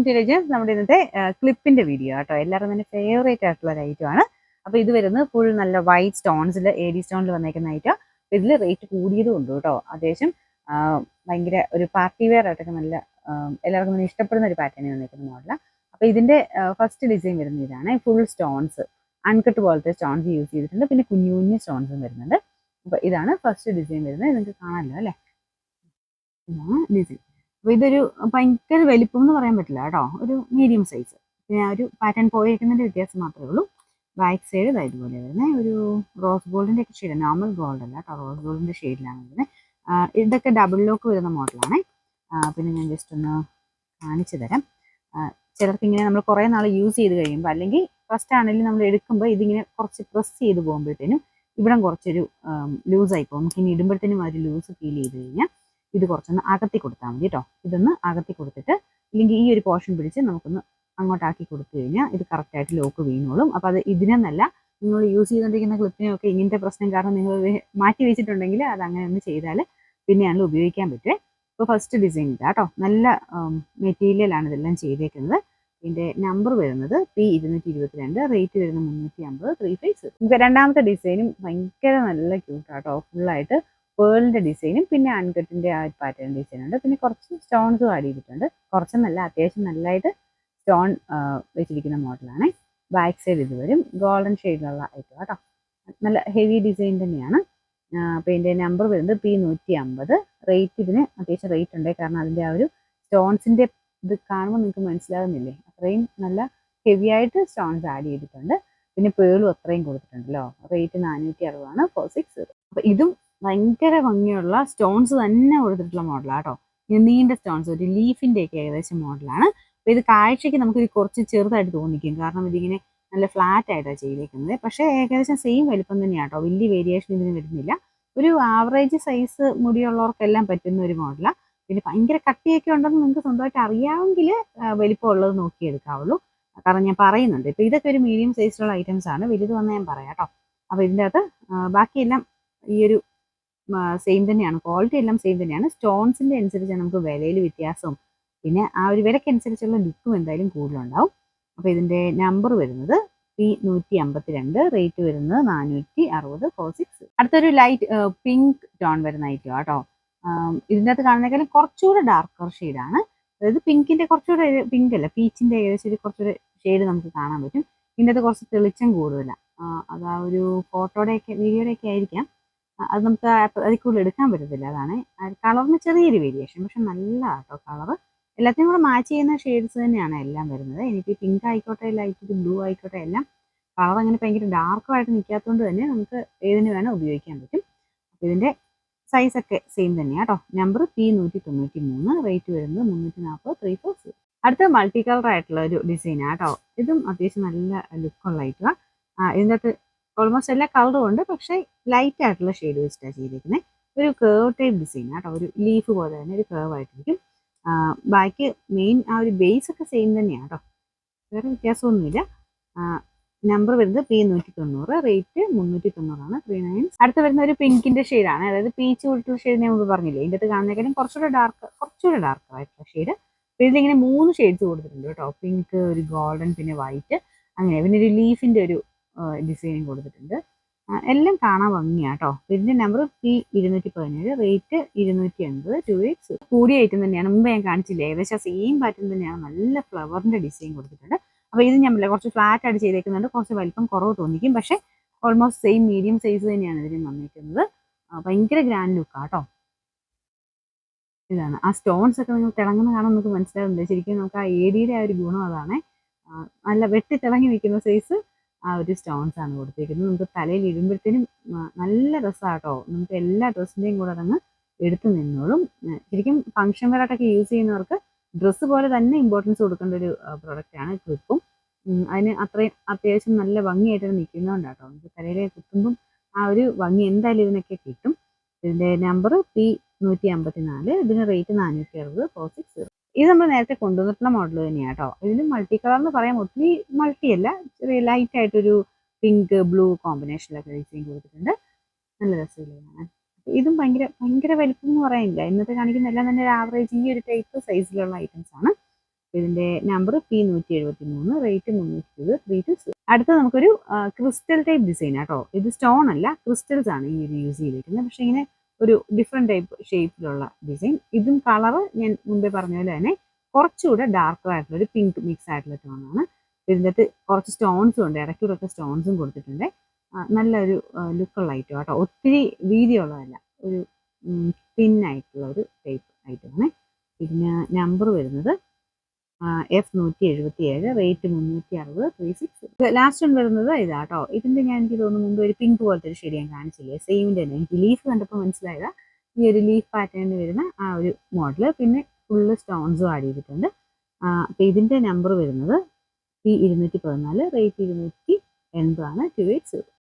To legends. നമ്മുടെ ഇന്നത്തെ ക്ലിപ്പിന്റെ video കേട്ടോ. എല്ലാവരും തന്നെ ഫേവറേറ്റ് ആയിട്ടുള്ള ഒരു ഐറ്റം ആണ്. അപ്പോൾ ഇത് വരുന്നത് ഫുൾ നല്ല വൈറ്റ് സ്റ്റോൺസിൽ AD സ്റ്റോണിൽ വന്നേക്കുന്ന ഐറ്റം. ഇതിൽ റേറ്റ് കൂടിയതും ഉണ്ട് കേട്ടോ. അത്യാവശ്യം ഭയങ്കര ഒരു പാർട്ടി വെയർ ആയിട്ടൊക്കെ നല്ല എല്ലാവർക്കും തന്നെ ഇഷ്ടപ്പെടുന്ന ഒരു പാറ്റേണിൽ വന്നേക്കുന്ന മോഡലാണ്. അപ്പോൾ ഇതിന്റെ ഫസ്റ്റ് ഡിസൈൻ വരുന്ന ഇതാണ്. ഫുൾ സ്റ്റോൺസ്, അൺകട്ട് പോലത്തെ സ്റ്റോൺസ് യൂസ് ചെയ്തിട്ടുണ്ട്. പിന്നെ കുഞ്ഞു കുഞ്ഞു സ്റ്റോൺസും വരുന്നുണ്ട്. അപ്പോൾ ഇതാണ് ഫസ്റ്റ് ഡിസൈൻ വരുന്നത്. നിങ്ങൾക്ക് കാണാമല്ലോ അല്ലേ, ഇതാണ് ഡിസൈൻ. അപ്പോൾ ഇതൊരു ഭയങ്കര വലിപ്പം എന്ന് പറയാൻ പറ്റില്ല കേട്ടോ, ഒരു മീഡിയം സൈസ്. പിന്നെ ആ ഒരു പാറ്റേൺ പോയിരിക്കുന്നതിൻ്റെ വ്യത്യാസം മാത്രമേ ഉള്ളൂ. ബാക്ക് സൈഡ് ഇതുപോലെ വരുന്നത് ഒരു റോസ് ഗോൾഡിൻ്റെ ഒക്കെ ഷെയ്ഡ്, നോർമൽ ഗോൾഡ് അല്ല കേട്ടോ, റോസ് ഗോൾഡിൻ്റെ ഷെയ്ഡിലാണ് വരുന്നത്. ഇതൊക്കെ ഡബിൾ ലോക്ക് വരുന്ന മോഡലാണ്. പിന്നെ ഞാൻ ജസ്റ്റ് ഒന്ന് കാണിച്ചു തരാം. ചിലർക്ക് ഇങ്ങനെ നമ്മൾ കുറേ നാൾ യൂസ് ചെയ്ത് കഴിയുമ്പോൾ, അല്ലെങ്കിൽ ഫസ്റ്റ് ആണെങ്കിലും നമ്മൾ എടുക്കുമ്പോൾ ഇതിങ്ങനെ കുറച്ച് പ്രസ് ചെയ്ത് പോകുമ്പോഴത്തേനും ഇവിടം കുറച്ചൊരു ലൂസായി പോകും. നമുക്ക് ഇനി ഇടുമ്പോഴത്തേനും ആ ഒരു ലൂസ് ഫീൽ ചെയ്ത് കഴിഞ്ഞാൽ ഇത് കുറച്ചൊന്ന് അകത്തി കൊടുത്താൽ മതി കേട്ടോ. ഇതൊന്ന് അകത്തി കൊടുത്തിട്ട്, ഇല്ലെങ്കിൽ ഈ ഒരു പോർഷൻ പിടിച്ച് നമുക്കൊന്ന് അങ്ങോട്ടാക്കി കൊടുത്തു കഴിഞ്ഞാൽ ഇത് കറക്റ്റായിട്ട് ലോക്ക് വീണോളും. അപ്പോൾ അത് ഇതിനെന്നല്ല, നിങ്ങൾ യൂസ് ചെയ്തുകൊണ്ടിരിക്കുന്ന ക്ലിപ്പിനൊക്കെ ഇങ്ങനത്തെ പ്രശ്നം കാരണം നിങ്ങൾ മാറ്റി വെച്ചിട്ടുണ്ടെങ്കിൽ അത് അങ്ങനെ ഒന്ന് ചെയ്താൽ പിന്നെയാണല്ലോ ഉപയോഗിക്കാൻ പറ്റുക. ഇപ്പോൾ ഫസ്റ്റ് ഡിസൈൻ ഇതാ കേട്ടോ. നല്ല മെറ്റീരിയലാണ് ഇതെല്ലാം ചെയ്തേക്കുന്നത്. ഇതിൻ്റെ നമ്പർ വരുന്നത് P222, റേറ്റ് വരുന്നത് 350, 356. നമുക്ക് രണ്ടാമത്തെ ഡിസൈനും ഭയങ്കര നല്ല ക്യൂട്ടാട്ടോ. ഫുള്ളായിട്ട് പേളിൻ്റെ ഡിസൈനും പിന്നെ അൺകട്ടിൻ്റെ ആ ഒരു പാറ്റേൺ ഡിസൈൻ ഉണ്ട്. പിന്നെ കുറച്ച് സ്റ്റോൺസും ആഡ് ചെയ്തിട്ടുണ്ട്. കുറച്ചെന്നല്ല, അത്യാവശ്യം നല്ലതായിട്ട് സ്റ്റോൺ വെച്ചിരിക്കുന്ന മോഡലാണ്. ബാക്ക് സൈഡ് ഇത് വരും ഗോൾഡൻ ഷെയ്ഡിലുള്ള ഐറ്റം കേട്ടോ. നല്ല ഹെവി ഡിസൈൻ തന്നെയാണ്. അപ്പോൾ ഇതിൻ്റെ നമ്പർ വരുന്നത് P150. റേറ്റ് ഇതിന് അത്യാവശ്യം റേറ്റ് ഉണ്ട്, കാരണം അതിൻ്റെ ആ ഒരു സ്റ്റോൺസിൻ്റെ ഇത് കാണുമ്പോൾ നിങ്ങൾക്ക് മനസ്സിലാകുന്നില്ലേ, അത്രയും നല്ല ഹെവി ആയിട്ട് സ്റ്റോൺസ് ആഡ് ചെയ്തിട്ടുണ്ട്. പിന്നെ പേളും അത്രയും കൊടുത്തിട്ടുണ്ടല്ലോ. റേറ്റ് 460, 460. അപ്പോൾ ഇതും ഭയങ്കര ഭംഗിയുള്ള സ്റ്റോൺസ് തന്നെ കൊടുത്തിട്ടുള്ള മോഡലാണ് കേട്ടോ. നീണ്ട സ്റ്റോൺസ്, ഒരു ലീഫിൻ്റെ ഒക്കെ ഏകദേശം മോഡലാണ്. അപ്പോൾ ഇത് കാഴ്ചയ്ക്ക് നമുക്കൊരു കുറച്ച് ചെറുതായിട്ട് തോന്നിക്കും, കാരണം ഇതിങ്ങനെ നല്ല ഫ്ലാറ്റ് ആയിട്ടാണ് ചെയ്തേക്കുന്നത്. പക്ഷേ ഏകദേശം സെയിം വലിപ്പം തന്നെയാണ് കേട്ടോ, വലിയ വേരിയേഷൻ ഇതിന് വരുന്നില്ല. ഒരു ആവറേജ് സൈസ് മുടിയുള്ളവർക്കെല്ലാം പറ്റുന്ന ഒരു മോഡലാണ്. പിന്നെ ഭയങ്കര കട്ടിയൊക്കെ ഉണ്ടെന്ന് നിങ്ങൾക്ക് സ്വന്തമായിട്ട് അറിയാമെങ്കിൽ വലിപ്പമുള്ളത് നോക്കിയെടുക്കാവുള്ളൂ, കാരണം ഞാൻ പറയുന്നുണ്ട്. ഇപ്പോൾ ഇതൊക്കെ ഒരു മീഡിയം സൈസിലുള്ള ഐറ്റംസ് ആണ്, വലുത് വന്ന് ഞാൻ പറയാം കേട്ടോ. അപ്പോൾ ഇതിൻ്റെ അകത്ത് ബാക്കിയെല്ലാം ഈ ഒരു സെയിം തന്നെയാണ്, ക്വാളിറ്റി എല്ലാം സെയിം തന്നെയാണ്. സ്റ്റോൺസിൻ്റെ അനുസരിച്ച് നമുക്ക് വിലയിൽ വ്യത്യാസവും പിന്നെ ആ ഒരു വിലക്കനുസരിച്ചുള്ള ലുക്കും എന്തായാലും കൂടുതലുണ്ടാവും. അപ്പോൾ ഇതിൻ്റെ നമ്പർ വരുന്നത് P152, റേറ്റ് വരുന്നത് 460, 46. അടുത്തൊരു ലൈറ്റ് പിങ്ക് ടോൺ വരുന്ന ഐറ്റം കേട്ടോ. ഇതിൻ്റെ അകത്ത് കാണുന്നേക്കാളും കുറച്ചുകൂടെ ഡാർക്കർ ഷെയ്ഡാണ്. അതായത് പിങ്കിൻ്റെ കുറച്ചുകൂടെ, പിങ്ക് അല്ല, പീച്ചിൻ്റെ ഏകദേശം ഒരു കുറച്ചുകൂടെ ഷെയ്ഡ് നമുക്ക് കാണാൻ പറ്റും. ഇതിൻ്റെ അകത്ത് കുറച്ച് തെളിച്ചം കൂടുതലാണ്. അത് ആ ഒരു ഫോട്ടോയുടെയൊക്കെ വീഡിയോയുടെയൊക്കെ ആയിരിക്കാം. അത് നമുക്ക് അതിൽ കൂടുതൽ എടുക്കാൻ പറ്റത്തില്ല. അതാണ് കളറിന് ചെറിയൊരു വേരിയേഷൻ, പക്ഷെ നല്ല കേട്ടോ കളറ്. എല്ലാത്തിനും കൂടെ മാച്ച് ചെയ്യുന്ന ഷെയ്ഡ്സ് തന്നെയാണ് എല്ലാം വരുന്നത്. എനിക്ക് പിങ്ക് ആയിക്കോട്ടെ, ലൈറ്റ് ബ്ലൂ ആയിക്കോട്ടെ, എല്ലാം കളർ അങ്ങനെ ഭയങ്കര ഡാർക്കായിട്ട് നിൽക്കാത്തതുകൊണ്ട് തന്നെ നമുക്ക് ഏതിന് വേണം ഉപയോഗിക്കാൻ പറ്റും. അപ്പോൾ ഇതിൻ്റെ സൈസൊക്കെ സെയിം തന്നെയാണ് കേട്ടോ. നമ്പർ P193, റേറ്റ് വരുന്നത് 340, 340. അടുത്ത മൾട്ടി കളർ ആയിട്ടുള്ള ഒരു ഡിസൈനാണ് കേട്ടോ. ഇതും അത്യാവശ്യം നല്ല ലുക്കുള്ള ഐറ്റമാണ്. ഇതിൻ്റെ അകത്ത് ഓൾമോസ്റ്റ് എല്ലാ കളറും ഉണ്ട്, പക്ഷേ ലൈറ്റ് ആയിട്ടുള്ള ഷെയ്ഡ് വെച്ചിട്ടാണ് ചെയ്തിരിക്കുന്നത്. ഒരു കേർവ് ടൈപ്പ് ഡിസൈനാണ് കേട്ടോ, ഒരു ലീഫ് പോലെ തന്നെ ഒരു കേർവ് ആയിട്ടിരിക്കും. ബാക്കി മെയിൻ ആ ഒരു ബേസ് ഒക്കെ സെയിം തന്നെയാണ് കേട്ടോ, വേറെ വ്യത്യാസമൊന്നുമില്ല. നമ്പർ വരുന്നത് P190, റേറ്റ് 390, 39. അടുത്ത് വരുന്ന ഒരു പിങ്കിന്റെ ഷെയ്ഡാണ്, അതായത് പീച്ച് കൂട്ടുള്ള ഷെയ്ഡ് ഞാൻ മുമ്പ് പറഞ്ഞില്ലേ. ഇതിൻ്റെ അകത്ത് കാണുന്നേക്കാളും കുറച്ചുകൂടെ ഡാർക്ക് ആയിട്ടുള്ള ഷെയ്ഡ്. അപ്പോൾ ഇതിലിങ്ങനെ 3 ഷെയ്ഡ്സ് കൊടുത്തിട്ടുണ്ട് കേട്ടോ. പിങ്ക്, ഒരു ഗോൾഡൻ, പിന്നെ വൈറ്റ്, അങ്ങനെ. പിന്നെ ഒരു ലീഫിൻ്റെ ഒരു ഡിസൈനും കൊടുത്തിട്ടുണ്ട്. എല്ലാം കാണാൻ ഭംഗിയാണ് കേട്ടോ. ഇതിൻ്റെ നമ്പർ P217, റേറ്റ് 280, 280. കൂടിയ ഐറ്റം തന്നെയാണ്, മുമ്പ് ഞാൻ കാണിച്ചില്ലേ, ഏകദേശം സെയിം പാറ്റേൺ തന്നെയാണ്. നല്ല ഫ്ലവറിൻ്റെ ഡിസൈൻ കൊടുത്തിട്ടുണ്ട്. അപ്പോൾ ഇത് ഞാൻ കുറച്ച് ഫ്ലാറ്റ് ആയിട്ട് ചെയ്തേക്കുന്നുണ്ട്, കുറച്ച് വലിപ്പം കുറവ് തോന്നിക്കും, പക്ഷേ ഓൾമോസ്റ്റ് സെയിം മീഡിയം സൈസ് തന്നെയാണ് ഇതിന് വന്നിരിക്കുന്നത്. ഭയങ്കര ഗ്രാൻഡ് ലുക്കാണ് കേട്ടോ. ഇതാണ് ആ സ്റ്റോൺസ് ഒക്കെ നിങ്ങൾ തിളങ്ങുന്ന കാണാൻ നമുക്ക് മനസ്സിലാകുന്നുണ്ട്. ശരിക്കും നമുക്ക് ആ ADയുടെ ആ ഒരു ഗുണം അതാണ്. നല്ല വെട്ടി തിളങ്ങി നിൽക്കുന്ന സൈസ് ആ ഒരു സ്റ്റോൺസ് ആണ് കൊടുത്തിരിക്കുന്നത്. നമുക്ക് തലയിൽ ഇടുമ്പോഴത്തേനും നല്ല രസമാണ് കേട്ടോ. നമുക്ക് എല്ലാ ഡ്രസ്സിൻ്റെയും കൂടെ അതങ്ങ് എടുത്തു നിന്നോളും. ശരിക്കും ഫംഗ്ഷൻ വെയറായിട്ടൊക്കെ യൂസ് ചെയ്യുന്നവർക്ക് ഡ്രസ്സ് പോലെ തന്നെ ഇമ്പോർട്ടൻസ് കൊടുക്കേണ്ട ഒരു പ്രൊഡക്റ്റാണ് ക്ലിപ്പും. അതിന് അത്രയും അത്യാവശ്യം നല്ല ഭംഗിയായിട്ട് നിൽക്കുന്നതുകൊണ്ടാണ് കേട്ടോ. നമുക്ക് തലയിൽ കുത്തുമ്പം ആ ഒരു ഭംഗി എന്തായാലും ഇതിനൊക്കെ കിട്ടും. ഇതിൻ്റെ നമ്പർ P154, ഇതിന് റേറ്റ് 460, 460. ഇത് നമ്മൾ നേരത്തെ കൊണ്ടുവന്നിട്ടുള്ള മോഡൽ തന്നെയാണ് കേട്ടോ. ഇതിൽ മൾട്ടി കളർ എന്ന് പറയാൻ ഒത്തിരി മൾട്ടി അല്ല, ചെറിയ ലൈറ്റ് ആയിട്ടൊരു പിങ്ക് ബ്ലൂ കോമ്പിനേഷനിലൊക്കെ ഡിസൈൻ കൊടുത്തിട്ടുണ്ട്. നല്ല രസമില്ലാണ്. ഇതും ഭയങ്കര വലിപ്പം എന്ന് പറയാനില്ല. ഇന്നത്തെ കാണിക്കുന്ന എല്ലാം തന്നെ ഒരു ആവറേജ് ഈ ഒരു ടൈപ്പ് സൈസിലുള്ള ഐറ്റംസ് ആണ്. ഇതിന്റെ നമ്പർ P173, റേറ്റ് 320, 320. അടുത്ത നമുക്കൊരു ക്രിസ്റ്റൽ ടൈപ്പ് ഡിസൈൻ ആട്ടോ. ഇത് സ്റ്റോൺ അല്ല, ക്രിസ്റ്റൽസ് ആണ് ഈ ഒരു യൂസ് ചെയ്തിരിക്കുന്നത്. പക്ഷേ ഇങ്ങനെ ഒരു ഡിഫറെൻറ്റ് ടൈപ്പ് ഷേപ്പിലുള്ള ഡിസൈൻ. ഇതും കളറ് ഞാൻ മുമ്പേ പറഞ്ഞ പോലെ തന്നെ കുറച്ചുകൂടെ ഡാർക്കർ ആയിട്ടുള്ള ഒരു പിങ്ക് മിക്സ് ആയിട്ടുള്ള ടോണാണ്. ഇതിൻ്റെ അകത്ത് കുറച്ച് സ്റ്റോൺസും ഉണ്ട്, ഇടയ്ക്കൂടൊക്കെ സ്റ്റോൺസും കൊടുത്തിട്ടുണ്ട്. നല്ലൊരു ലുക്കുള്ള ഐറ്റം കേട്ടോ. ഒത്തിരി വീതിയുള്ളതല്ല, ഒരു തിൻ ആയിട്ടുള്ള ഒരു ടൈപ്പ് ഐറ്റമാണ്. പിന്നെ നമ്പർ വരുന്നത് F177, റേറ്റ് 360, 36. ലാസ്റ്റ് ഒന്ന് വരുന്നത് ഇതാട്ടോ. ഇതിൻ്റെ എനിക്ക് തോന്നുന്നു മുമ്പ് ഒരു പിങ്ക് പോലത്തെ ഒരു ഷെയ്ഡ് ഞാൻ കാണിച്ചില്ലേ, സെയിമിൻ്റെ തന്നെ. എനിക്ക് ലീഫ് കണ്ടപ്പോൾ മനസ്സിലായതാ ഈ ഒരു ലീഫ് പാറ്റേണിൽ വരുന്ന ആ ഒരു മോഡൽ. പിന്നെ ഫുള്ള് സ്റ്റോൺസും ആഡ് ചെയ്തിട്ടുണ്ട്. അപ്പോൾ ഇതിൻ്റെ നമ്പർ വരുന്നത് P214, റേറ്റ് 280 ആണ്, 280.